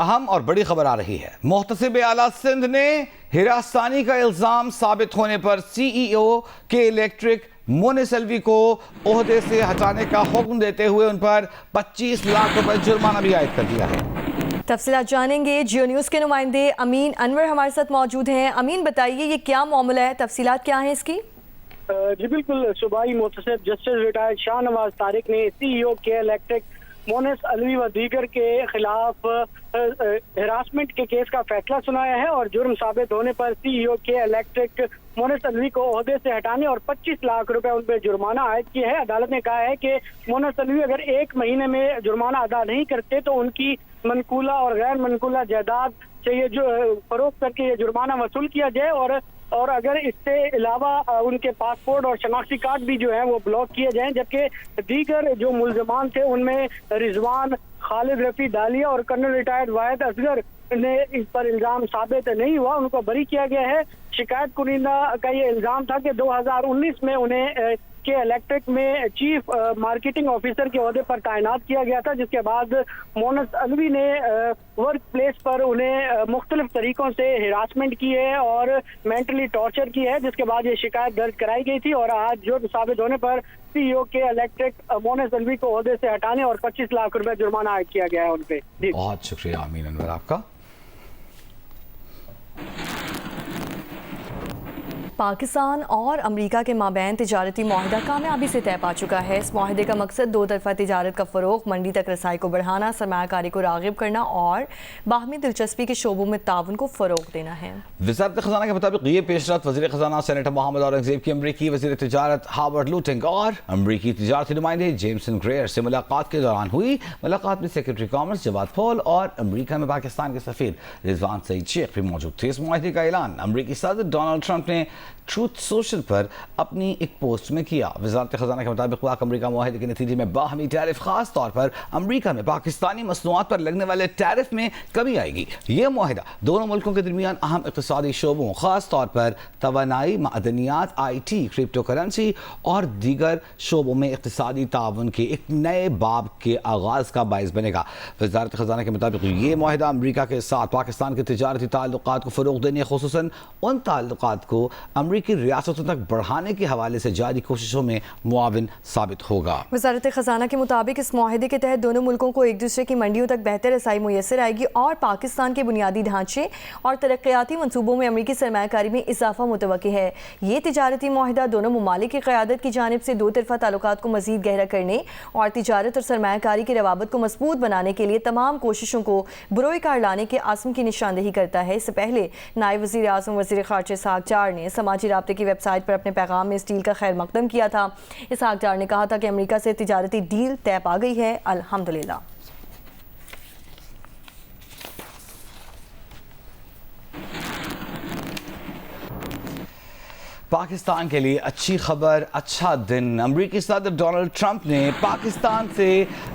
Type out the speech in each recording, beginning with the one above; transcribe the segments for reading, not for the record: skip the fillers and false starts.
अहम और बड़ी खबर आ रही है। मुहतसिब आला सिंध ने हिरासतानी का इल्जाम साबित होने पर सीईओ के इलेक्ट्रिक मोनिसल्वी को ओहदे से हटाने का हुक्म देते हुए उन पर 25 लाख रुपए जुर्माना भी आयद कर दिया है। तफसीलात जानेंगे। जियो न्यूज़ के नुमाइंदे अमीन अनवर हमारे साथ मौजूद हैं। अमीन, बताइए ये क्या मामला है, तफसीलात क्या है इसकी? जी बिल्कुल, सूबाई मुहतसिब जस्टिस रिटायर्ड शाहनवाज तारिक ने सीईओ के इलेक्ट्रिक मोनिस अलवी व दीगर के खिलाफ हिरासमेंट के केस का फैसला सुनाया है और जुर्म साबित होने पर सीईओ के इलेक्ट्रिक मोनिस अलवी को ओहदे से हटाने और 25 लाख रुपए उन पर जुर्माना आयद किया है। अदालत ने कहा है कि मोनिस अलवी अगर 1 महीने में जुर्माना अदा नहीं करते तो उनकी मनकूला और गैर मनकूला जायदाद से ये जो फरोख्त करके ये जुर्माना वसूल किया जाए और अगर इससे अलावा उनके पासपोर्ट और शनाख्ती कार्ड भी जो है वो ब्लॉक किए जाएं, जबकि दीगर जो मुल्जमान थे उनमें रिजवान, खालिद रफी दालिया और कर्नल रिटायर्ड वाहिद असगर ने इस पर इल्जाम साबित नहीं हुआ, उनको बरी किया गया है। शिकायत कुनिंदा का ये इल्जाम था कि 2019 में उन्हें के इलेक्ट्रिक में चीफ मार्केटिंग ऑफिसर के ओहदे पर तैनात किया गया था, जिसके बाद मोनिस अलवी ने वर्क प्लेस पर उन्हें मुख्तलिफ तरीकों से हिरासमेंट की है और मेंटली टॉर्चर की है, जिसके बाद ये शिकायत दर्ज कराई गई थी और आज जो साबित होने पर सीईओ के इलेक्ट्रिक मोनिस अलवी को ओहदे से हटाने और 25 लाख रुपए जुर्माना आयद किया गया है उन पे। बहुत शुक्रिया अमीन अनवर आपका। पाकिस्तान और अमेरिका के माबैन तिजारती मुआहदा कामयाबी से तय पा चुका है। इस मुआहदे का मकसद दो तरफा तिजारत का फ़रोग, मंडी तक रसाई को बढ़ाना, सरमायाकारी को राग़िब करना और बाहमी दिलचस्पी के शोबों में ताउन को फ़रोग देना है। वज़ारत ख़ज़ाना के मुताबिक ये पेशरफ्त वज़ीर ख़ज़ाना सेनेटर मोहम्मद औरंगज़ेब की अमरीकी वज़ीर तिजारत हावर्ड लूटिंग और अमरीकी तिजारती नुमाइंदे जेम्सन ग्रेयर से मुलाकात के दौरान हुई। मुलाकात में सेक्रेटरी कॉमर्स जवाद फॉल और अमरीका में पाकिस्तान के सफ़ीर रिजवान सईद शेख भी मौजूद थे। इस मुआहदे का ऐलान अमरीकी सदर डोनाल्ड ट्रंप ने ट्रूथ सोशल पर अपनी एक पोस्ट में किया। वज़ारत ख़ज़ाना के मुताबिक पाक अमरीका मुआहदे के नतीजे में बाहमी टैरिफ, खास तौर पर अमरीका में पाकिस्तानी मसनूआत पर लगने वाले टैरिफ में कमी आएगी। यह मुआहदा दोनों मुल्कों के दरमियान अहम इक़्तिसादी शोबों, खास तौर पर तवानाई, मादनियात, IT, क्रिप्टो करेंसी और दीगर शोबों में इक़्तिसादी ताउन के एक नए बाब के आगाज़ का बाइस बनेगा। वज़ारत ख़ज़ाना के मुताबिक ये मुआहदा अमरीका के साथ पाकिस्तान के तिजारती ताल्लुकात को फ़रोग़ देने, खुसूसन उन ताल्लुकात को की रियासतों तक बढ़ाने के हवाले से जारी कोशिशों में मुआविन साबित होगा। वज़ारत ख़ज़ाना के मुताबिक इस मुआहदे के तहत दोनों मुल्कों को एक दूसरे की मंडियों तक बेहतर रसाई मुयस्सर आएगी और पाकिस्तान के बुनियादी ढांचे और तरक्याती मनसूबों में अमरीकी सरमायाकारी में इजाफा मुतवक्की है। ये तिजारती मुआहदा दोनों ममालिक की क़यादत की जानिब से दो तरफा ताल्लुकात को मज़ीद गहरा करने और तिजारत और सरमायाकारी की रवाबत को मजबूत बनाने के लिए तमाम कोशिशों को बुरोए कार लाने के आज़म की निशानदेही करता है। इससे पहले नायब वज़ीर आज़म वज़ीर ख़ारिजा इसहाक़ डार ने समाजी राब्ते की वेबसाइट पर अपने पैगाम में इस डील का खैर मकदम किया था। इसहाक़ डार ने कहा था कि अमेरिका से तिजारती डील तय पा गई है, अल्हम्दुलिल्लाह। पाकिस्तान के लिए अच्छी खबर, अच्छा दिन। अमरीकी सदर डोनाल्ड ट्रंप ने पाकिस्तान से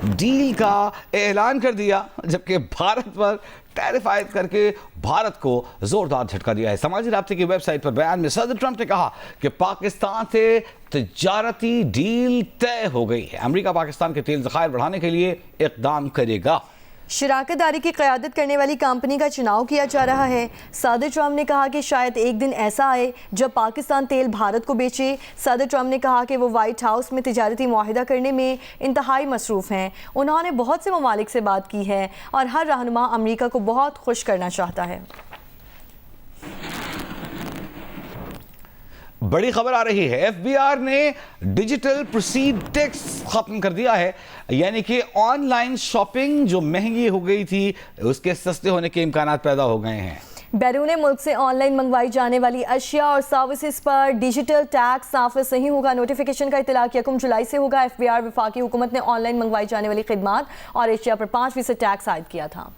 डील का ऐलान कर दिया, जबकि भारत पर टैरिफ आयद करके भारत को जोरदार झटका दिया है। समाजी राब्ते की वेबसाइट पर बयान में सदर ट्रंप ने कहा कि पाकिस्तान से तिजारती डील तय हो गई है। अमरीका पाकिस्तान के तेल ज़खायर बढ़ाने के लिए इक़दाम करेगा। शराकतदारी की क़यादत करने वाली कंपनी का चुनाव किया जा रहा है। सदर ट्रंप ने कहा कि शायद एक दिन ऐसा आए जब पाकिस्तान तेल भारत को बेचे। सदर ट्रंप ने कहा कि वो वाइट हाउस में तिजारती मुआहिदा करने में इंतहाई मसरूफ़ हैं। उन्होंने बहुत से ममालिक से बात की है और हर रहनुमा अमरीका को बहुत खुश करना चाहता है। बड़ी खबर आ रही है, FBR ने डिजिटल प्रोसीड टैक्स खत्म कर दिया है, यानी कि ऑनलाइन शॉपिंग जो महंगी हो गई थी उसके सस्ते होने के इम्कानात पैदा हो गए हैं। बैरून मुल्क से ऑनलाइन मंगवाई जाने वाली अशिया और सर्विसेज पर डिजिटल टैक्स नाफिज नहीं होगा। नोटिफिकेशन का इतलाक 1 जुलाई से होगा। FBR वफाकी हुकूमत ने ऑनलाइन मंगवाई जाने वाली खिदमात और अशिया पर 5% टैक्स आयद किया था।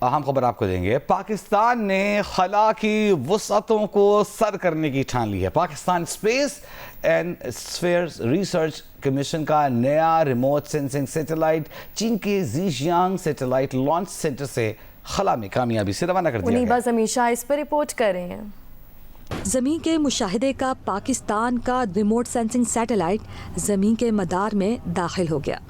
अहम खबर आपको देंगे, पाकिस्तान ने खला की वसअतों को सर करने की ठान ली है। Pakistan space and spheres research commission का नया रिमोट सेंसिंग सैटेलाइट चीन के ज़ीजियांग सैटेलाइट लॉन्च सेंटर से खला में कामयाबी से रवाना कर दिया गया। हमेशा इस पर रिपोर्ट कर रहे हैं। ज़मीन के मुशाहिदे का पाकिस्तान का रिमोट सेंसिंग सैटेलाइट ज़मीन के मदार में दाखिल हो गया।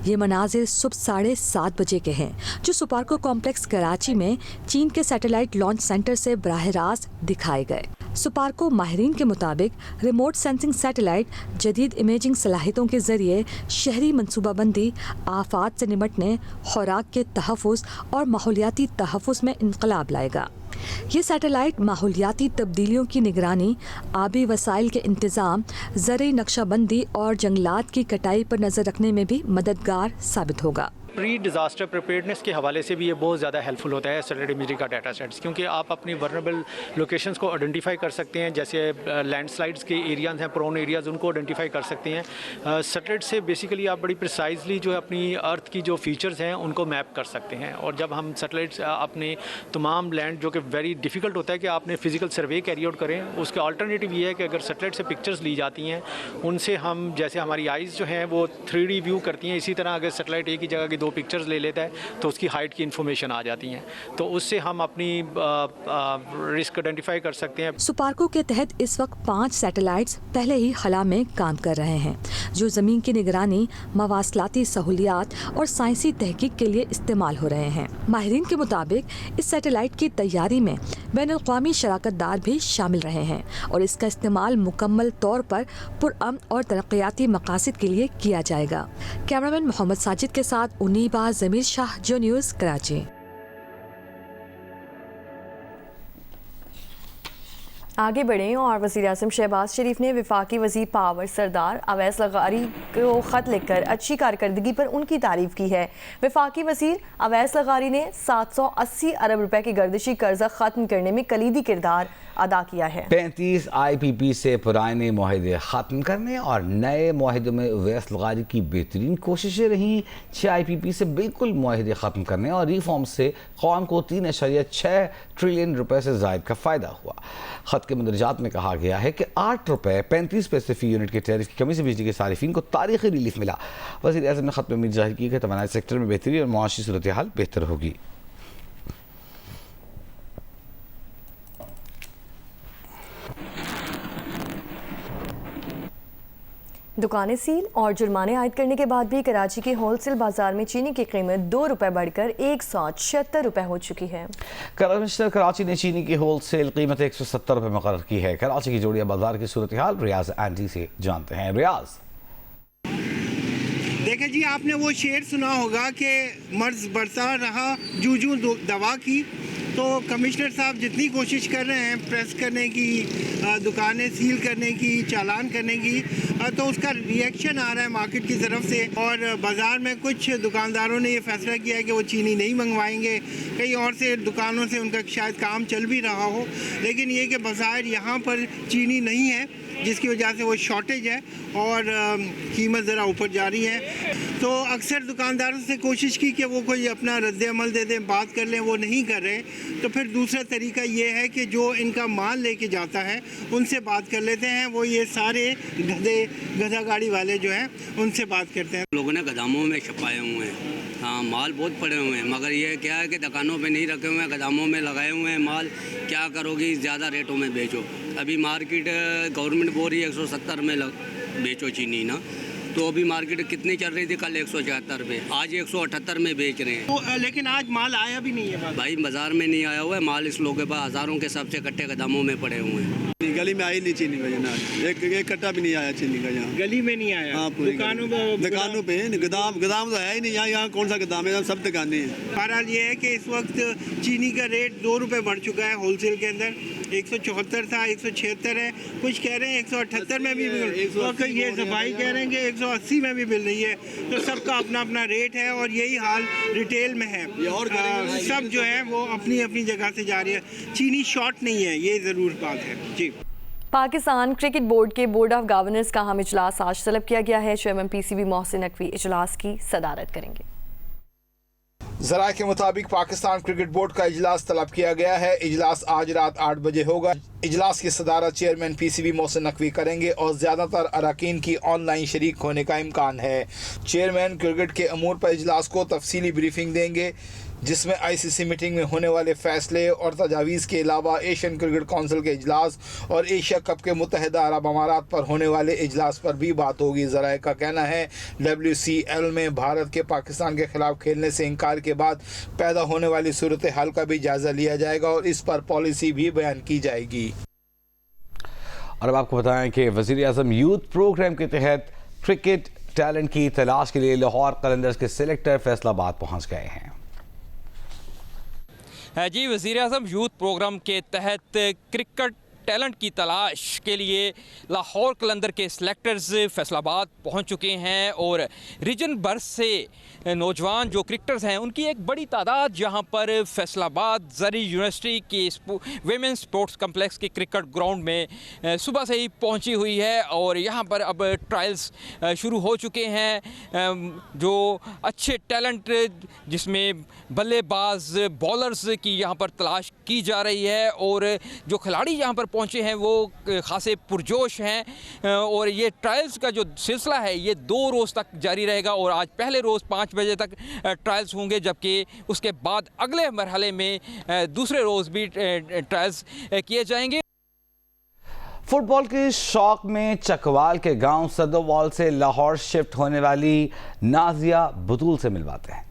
ये मनाजिर सुबह 7:30 बजे के हैं, जो सुपार्को कॉम्प्लेक्स कराची में चीन के सैटेलाइट लॉन्च सेंटर से बराह रास्त दिखाए गए। सुपार्को माहिरीन के मुताबिक रिमोट सेंसिंग सैटेलाइट जदीद इमेजिंग सलाहियतों के ज़रिए शहरी मनसूबाबंदी, आफात से निपटने, खुराक के तहफ़्फ़ुज़ और माहौलियाती तहफ़्फ़ुज़ में इनकलाब लाएगा। ये सैटेलाइट माहौलियाती तब्दीलियों की निगरानी, आबी वसाइल के इंतज़ाम, ज़रई नक्शाबंदी और जंगलात की कटाई पर नज़र रखने में भी मददगार साबित होगा। प्री डिज़ास्टर प्रिपेयर्डनेस के हवाले से भी ये बहुत ज़्यादा हेल्पफुल होता है सैटेलाइट इमेजरी का डाटा सेट्स, क्योंकि आप अपनी वल्नरेबल लोकेशंस को आइडेंटिफाई कर सकते हैं। जैसे लैंडस्लाइड्स के एरियाज़ हैं, प्रोन एरियाज़, उनको आइडेंटिफाई कर सकते हैं। सैटेलाइट से बेसिकली आप बड़ी प्रिसाइजली जो है अपनी अर्थ की जो फीचर्स हैं उनको मैप कर सकते हैं। और जब हम सैटेलाइट्स अपने तमाम लैंड, जो कि वेरी डिफ़िकल्ट होता है कि आपने फ़िज़िकल सर्वे कैरी आउट करें, उसका अल्टरनेटिव ये है कि अगर सैटेलाइट से पिक्चर्स ली जाती हैं, उनसे हम, जैसे हमारी आइज़ जो हैं वो 3D व्यू करती हैं, इसी तरह अगर सैटेलाइट एक ही जगह की 2 पिक्चर्स ले लेता है तो उसकी हाइट की इंफॉर्मेशन आ जाती हैं, तो उससे हम अपनी रिस्क आइडेंटिफाई कर सकते हैं। सुपार्को के तहत इस वक्त 5 सैटेलाइट्स पहले ही खला में काम कर रहे हैं, जो ज़मीन की निगरानी, मवासलाती सहूलियात और साइंसी तहकीक के लिए इस्तेमाल हो रहे हैं। माहिरीन के मुताबिक इस सैटेलाइट की तैयारी में बैनुल-अक़वामी शराकतदार भी शामिल रहे हैं और इसका इस्तेमाल मुकम्मल तौर पर पुरअमन और तरक्याती मकासद के लिए किया जाएगा। कैमरामैन मोहम्मद साजिद के साथ उन्नीबा ज़मीर शाह, जो न्यूज़, कराची। आगे बढ़ें और वज़ीर-ए-आज़म शहबाज शरीफ ने वफाकी वज़ीर पावर सरदार अवैस लगारी को ख़त लिखकर अच्छी कारकर्दगी पर उनकी तारीफ़ की है। वफाकी वज़ीर अवैस लगारी ने 780 अरब रुपए की गर्दिशी कर्जा ख़त्म करने में कलीदी किरदार अदा किया है। 35 IPP से पुराने मुआहदे ख़त्म करने और नए मुआहदे में अवैस लगारी की बेहतरीन कोशिशें रहीं। 6 IPP से बिल्कुल मुआहदे ख़त्म करने और रिफॉर्म से कौम को 3.6 ट्रिलियन रुपए से ज़ायद का फ़ायदा हुआ। ख़त के मंदरजात में कहा गया है कि 8 रुपए 35 पैसे फ़ी यूनिट के टैरिफ की कमी से बिजली के सारिफिन को तारीख़ी रिलीफ मिला। वज़ीर-ए-आज़म ने ख़त में उम्मीद ज़ाहिर की कि तवानाई सेक्टर में बेहतरी और मुआशी सूरत हाल बेहतर होगी। दुकानें सील और जुर्माने आयद करने के बाद भी कराची के होलसेल बाजार में चीनी की कीमत 2 रुपए बढ़कर 176 रुपए हो चुकी है। कमिश्नर कराची ने चीनी की होलसेल कीमत 170 रुपए मुकर्रर की है। कराची की जोड़िया बाजार की सूरत हाल रियाज एंटी से जानते हैं। रियाज, देखें जी, आपने वो शेर सुना होगा कि मर्ज बरसा रहा जूजू दवा की। तो कमिश्नर साहब जितनी कोशिश कर रहे हैं प्रेस करने की, दुकानें सील करने की, चालान करने की, तो उसका रिएक्शन आ रहा है मार्केट की तरफ से। और बाज़ार में कुछ दुकानदारों ने ये फैसला किया है कि वो चीनी नहीं मंगवाएंगे। कई और से दुकानों से उनका शायद काम चल भी रहा हो, लेकिन ये कि बाज़ार यहाँ पर चीनी नहीं है, जिसकी वजह से वो शॉर्टेज है और कीमत ज़रा ऊपर जा रही है। तो अक्सर दुकानदारों से कोशिश की कि वो कोई अपना रद्द-ए-अमल दे दें, बात कर लें, वो नहीं कर रहे। तो फिर दूसरा तरीका ये है कि जो इनका माल लेके जाता है उनसे बात कर लेते हैं। वो ये सारे गधा गाड़ी वाले जो हैं उनसे बात करते हैं। लोगों ने गोदामों में छपाए हुए हैं, हाँ, माल बहुत पड़े हुए हैं, मगर ये क्या है कि दुकानों पे नहीं रखे हुए हैं, गोदामों में लगाए हुए हैं माल। क्या करोगी, ज़्यादा रेटों में बेचो। अभी मार्केट गवर्नमेंट बोल रही है 170 में बेचो चीनी ना, तो अभी मार्केट कितनी चल रही थी कल 174 पे, आज 178 में बेच रहे हैं। तो लेकिन आज माल आया भी नहीं है भाई, बाजार में नहीं आया हुआ है माल, इस लोगों के पास हज़ारों के सबसे कट्टे गोदामों में पड़े हुए हैं। गली में आई नहीं चीनी का, जना एक कट्टा भी नहीं आया चीनी का यहाँ। गली में नहीं आया? हाँ, दुकानों पे गोदाम तो है ही नहीं यहाँ। यहाँ कौन सा गोदाम है, सब दुकानें हैं। बहरहाल ये है कि इस वक्त चीनी का रेट 2 रुपये बढ़ चुका है होलसेल के अंदर। 174 था, 176 है, कुछ कह रहे हैं 178 में भी, और ये सफाई कह रहे हैं कि 180 में भी मिल रही है। तो सबका अपना अपना रेट है और यही हाल रिटेल में है। और सब जो है वो अपनी अपनी जगह से जा रही है। चीनी शॉर्ट नहीं है, ये ज़रूर बात है जी। पाकिस्तान क्रिकेट बोर्ड के बोर्ड ऑफ गवर्नर्स का अहम इजलास आज तलब किया गया है। चेयरमैन PCB मोहसिन नकवी इजलास की सदारत करेंगे। ज़राए के मुताबिक पाकिस्तान क्रिकेट बोर्ड का इजलास तलब किया गया है। इजलास आज रात 8 बजे होगा। इजलास की सदारत चेयरमैन PCB मोहसिन नकवी करेंगे और ज़्यादातर अरकान की ऑनलाइन शरीक होने का इम्कान है। चेयरमैन क्रिकेट के अमूर पर इजलास को तफसीली ब्रीफिंग देंगे। जिसमें आईसीसी मीटिंग में होने वाले फैसले और तजावीज़ के अलावा एशियन क्रिकेट काउंसिल के इजलास और एशिया कप के मुत्तहिदा अरब अमारात पर होने वाले इजलास पर भी बात होगी। ज़राए का कहना है WCL में भारत के पाकिस्तान के खिलाफ खेलने से इनकार के बाद पैदा होने वाली सूरत हाल का भी जायज़ा लिया जाएगा और इस पर पॉलिसी भी बयान की जाएगी। और अब आपको बताएं कि वज़ीर-ए-आज़म यूथ प्रोग्राम के तहत क्रिकेट टैलेंट की तलाश के लिए लाहौर कलंदर्स के सिलेक्टर फैसलाबाद पहुंच गए हैं। जी, वज़ीर-ए-आज़म यूथ प्रोग्राम के तहत क्रिकेट टैलेंट की तलाश के लिए लाहौर कलंदर के सिलेक्टर्स फैसलाबाद पहुंच चुके हैं और रीजन भर से नौजवान जो क्रिकेटर्स हैं उनकी एक बड़ी तादाद यहां पर फैसलाबाद ज़री यूनिवर्सिटी के वीमेंस स्पोर्ट्स कम्प्लेक्स के क्रिकेट ग्राउंड में सुबह से ही पहुंची हुई है और यहां पर अब ट्रायल्स शुरू हो चुके हैं। जो अच्छे टैलेंट जिसमें बल्लेबाज बॉलर्स की यहां पर तलाश की जा रही है और जो खिलाड़ी यहां पर पहुंचे हैं वो खासे पुरजोश हैं और ये ट्रायल्स का जो सिलसिला है ये 2 रोज़ तक जारी रहेगा और आज पहले रोज़ 5 बजे तक ट्रायल्स होंगे, जबकि उसके बाद अगले मरहले में दूसरे रोज़ भी ट्रायल्स किए जाएंगे। फुटबॉल के शौक में चकवाल के गांव सदोवाल से लाहौर शिफ्ट होने वाली नाजिया बतूल से मिलवाते हैं।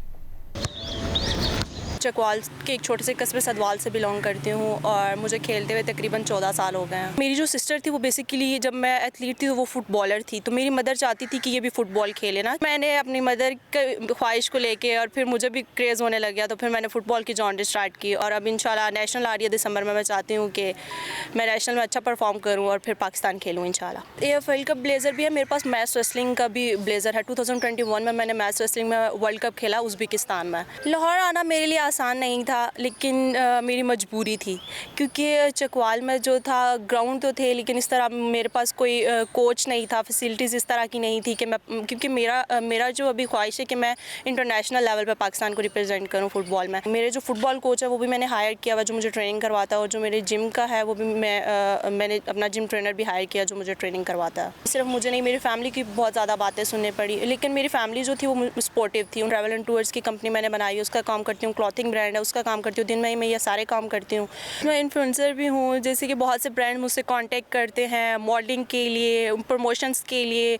चकवाल के एक छोटे से कस्बे सदवाल से बिलोंग करती हूँ और मुझे खेलते हुए तकरीबन 14 साल हो गए हैं। मेरी जो सिस्टर थी वो बेसिकली जब मैं एथलीट थी तो वो फुटबॉलर थी, तो मेरी मदर चाहती थी कि ये भी फुटबॉल खेले ना। मैंने अपनी मदर की ख्वाहिश को लेके और फिर मुझे भी क्रेज़ होने लग गया तो फिर मैंने फ़ुटबॉल की जॉर्नी स्टार्ट की और अब इंशाल्लाह नेशनल आ रही है दिसंबर में। मैं चाहती हूँ कि मैं नेशनल में अच्छा परफॉर्म करूँ और फिर पाकिस्तान खेलूँ इंशाल्लाह। AFL का ब्लेज़र भी है मेरे पास, मैच रेसलिंग का भी ब्लेज़र है। 2021 में मैंने मैच रेसलिंग में वर्ल्ड कप खेला उज़्बेकिस्तान में। लाहौर आना मेरे लिए आसान नहीं था लेकिन मेरी मजबूरी थी क्योंकि चकवाल में जो था ग्राउंड तो थे लेकिन इस तरह मेरे पास कोई कोच नहीं था, फैसिलिटीज़ इस तरह की नहीं थी कि मैं, क्योंकि मेरा जो अभी ख्वाहिश है कि मैं इंटरनेशनल लेवल पे पाकिस्तान को रिप्रेजेंट करूं फुटबॉल में। मेरे जो फुटबॉल कोच है वो भी मैंने हायर किया हुआ जो मुझे ट्रेनिंग करवाता है और जो मेरे जिम का है वो भी मैंने अपना जिम ट्रेनर भी हायर किया जो मुझे ट्रेनिंग करवाता है। सिर्फ मुझे नहीं, मेरी फैमिली की बहुत ज़्यादा बातें सुननी पड़ी, लेकिन मेरी फैमिली जो थी वो सपोर्टिव थी। ट्रैवल एंड टूर्स की कंपनी मैंने बनाई, उसका काम करती हूँ, क्लॉथिंग ब्रांड है उसका काम करती हूँ, दिन में ही मैं ये सारे काम करती हूँ। मैं इन्फ्लुएंसर भी हूँ, जैसे कि बहुत से ब्रांड मुझसे कांटेक्ट करते हैं मॉडलिंग के लिए, प्रमोशंस के लिए।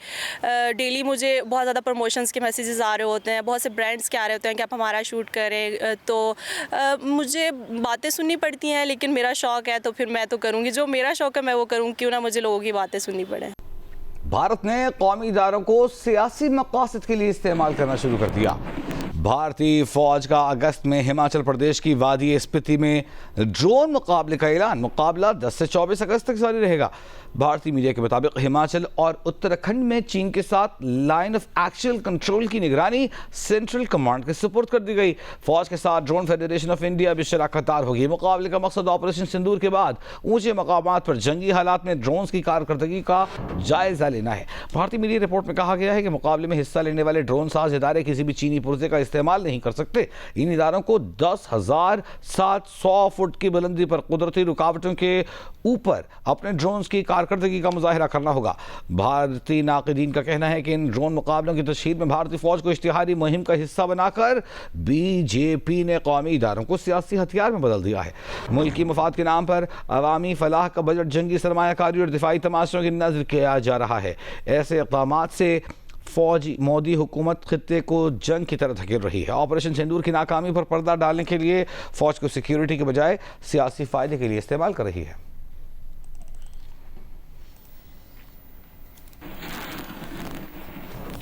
डेली मुझे बहुत ज़्यादा प्रमोशंस के मैसेजेस आ रहे होते हैं, बहुत से ब्रांड्स के आ रहे होते हैं कि आप हमारा शूट करें, तो मुझे बातें सुननी पड़ती हैं लेकिन मेरा शौक़ है तो फिर मैं तो करूँगी, जो मेरा शौक़ है मैं वो करूँ, क्यों ना मुझे लोगों की बातें सुननी पड़े। भारत ने कौमी इदारों को सियासी मकासद के लिए इस्तेमाल करना शुरू कर दिया। भारतीय फौज का अगस्त में हिमाचल प्रदेश की वादी स्पीति में ड्रोन मुकाबले का ऐलान। मुकाबला 10 से 24 अगस्त तक जारी रहेगा। भारतीय मीडिया के मुताबिक हिमाचल और उत्तराखंड में चीन के साथ लाइन ऑफ एक्चुअल कंट्रोल की निगरानी सेंट्रल कमांड के सुपुर्द कर दी गई। फौज के साथ ड्रोन फेडरेशन ऑफ इंडिया भी शराकतदार होगी। मुकाबले का मकसद ऑपरेशन सिंदूर के बाद ऊंचे मकामात पर जंगी हालात में ड्रोन की कारकर्दगी का जायजा लेना है। भारतीय मीडिया रिपोर्ट में कहा गया है कि मुकाबले में हिस्सा लेने वाले ड्रोन साज इदारे किसी भी चीनी पुर्जे का इस्तेमाल नहीं कर सकते। इन इदारों को 10,700 फुट की बुलंदी पर कुदरती रुकावटों के ऊपर अपने ड्रोन की कारकर्दगी का मुजाहिरा करना होगा। भारतीय नाक़िदीन का कहना है कि इन ड्रोन मुकाबलों की तशहीर में भारतीय फौज को इश्तिहारी मुहिम का हिस्सा बनाकर बीजेपी ने कौमी इदारों को सियासी हथियार में बदल दिया है। मुल्क की मफाद के नाम पर अवामी फलाह का बजट जंगी सरमायाकारी और दिफाई तमाशों की नज़र किया जा रहा है। ऐसे इक़दामात से फौजी मोदी हुकूमत खित्ते को जंग की तरह धकेल रही है। ऑपरेशन सिंदूर की नाकामी पर पर्दा डालने के लिए फौज को सिक्योरिटी के बजाय सियासी फायदे के लिए इस्तेमाल कर रही है।